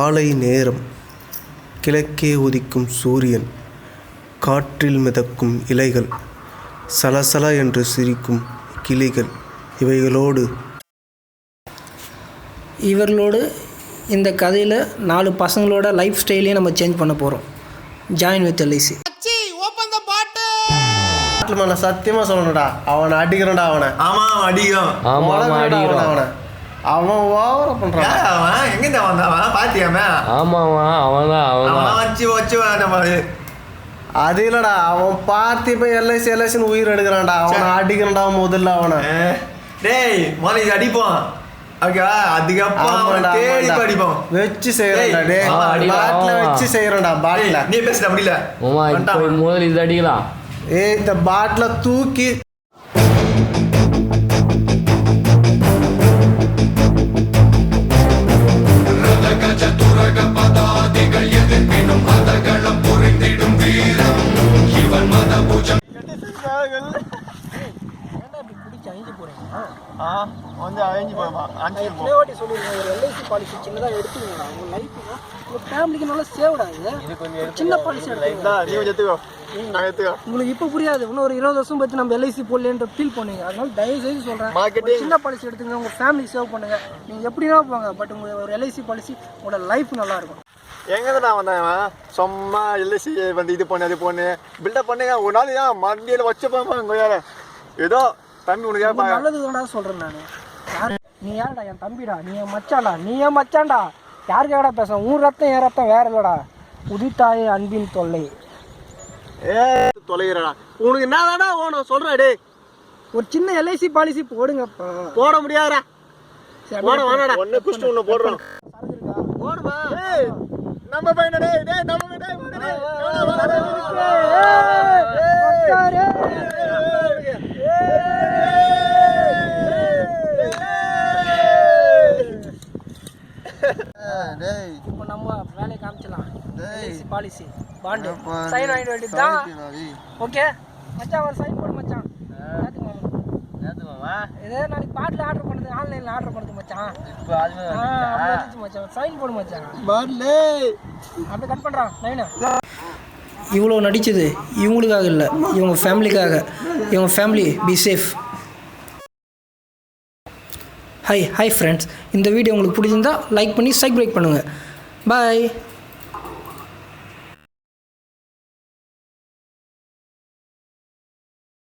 காலை நேரம், கிழக்கே உதிக்கும் சூரியன், காற்றில் மிதக்கும் இலைகள், சலசல என்று சிரிக்கும் கிளிகள், இவர்களோடு இந்த கதையில் 4 பசங்களோட லைஃப் ஸ்டைலையும் நம்ம சேஞ்ச் பண்ண போகிறோம். Join with LIC. நான் சத்தியமாக சொல்லணும்டா, அவனை அடிக்கிறேன்டா. அவனை அடிக்கிறான். அவன் ஓவரா பண்றான். அவன் எங்க வந்தான் பாத்தியாமே? அது இல்லடா, அவன் பார்த்து இப்ப எல்ஐசின்னு உயிர் எடுக்கிறான்டா. அவனை அடிக்கிறான்டா முதல்ல. அவனை டேய் முதல்ல அடிப்போம், அதுக்கப்புறம் அடிப்போம். வச்சு செய்யறா, பாட்டில வச்சு செய்யறா. பாட்டில நீ பேசுற முடியல. முதல்ல இது அடிக்கலாம். இந்த பாட்டில தூக்கி எல்ஐசி பாலிசி சின்னதாக எடுத்துக்கோங்க. உங்கள் லைஃபுக்கு உங்கள் ஃபேமிலிக்கு நல்லா சேவ்டாங்க. சின்ன பாலிசி உங்களுக்கு இப்போ புரியாது. இன்னும் ஒரு 20 வருஷம் பற்றி நம்ம எல்ஐசி போடலன்ற ஃபீல் பண்ணுங்க. அதனால தயவு செய்து சொல்கிறேன், சின்ன பாலிசி எடுத்துங்க, உங்கள் ஃபேமிலிக்கு சேவ் பண்ணுங்க. நீங்கள் எப்படின்னா போங்க, பட் உங்களுக்கு ஒரு எல்ஐசி பாலிசி உங்களோட லைஃப் நல்லா இருக்கும். எங்கேருந்து நான் வந்தேன் சும்மா எல்ஐசி வந்து இது பண்ணு அது பொண்ணு பில்டப் பண்ணுங்க. ஒரு நாள் ஏன் மண்டியில் வச்சு போங்க. ஏதோ தம்பி உனக்கு நல்லது தான்டா சொல்கிறேன் நான். நீ யாருடா? என் தம்பிடா. நீ என் மச்சான்டா. நீ என் மச்சான்டா. யாருக்காடா பேச? உன் ரத்தம் என் ரத்தம் வேற இல்லடா. உதித்தாயே அன்பின் தொல்லை. தொலைகிறடா. உனக்கு என்ன வேணா ஓணும் சொல்றேன். டே ஒரு சின்ன எல்ஐசி பாலிசி போடுங்கப்பா. போட முடியாதா? போட வேணாடா. ஒண்ணு குஷ்டு ஒண்ணு போடுறோம். போடுமா? டேய் நம்ம பையனே. டேய் நம்ம பையனே. இப்போ நம்ம வேலையை காமிச்சலாம். பாலிசி பாண்டு சைன் வாங்கிட்டு வேண்டியதுதான். ஓகே மச்சான், ஒரு சைன் போடு மச்சான். இதே நாளைக்கு பாட்டில் ஆர்டர் பண்ணுறது, ஆன்லைனில் ஆர்டர் பண்ணுறது மச்சான். மச்சான் சைன் போடு மச்சான். அப்படியே கட் பண்ணுறான் லைனை. இவ்வளோ நடித்தது இவங்களுக்காக இல்லை, இவங்க ஃபேமிலிக்காக. இவங்க family be safe. Hi friends, இந்த வீடியோ உங்களுக்கு பிடிச்சிருந்தா லைக் பண்ணி சப்ஸ்கிரைப் பண்ணுங்கள். பாய்.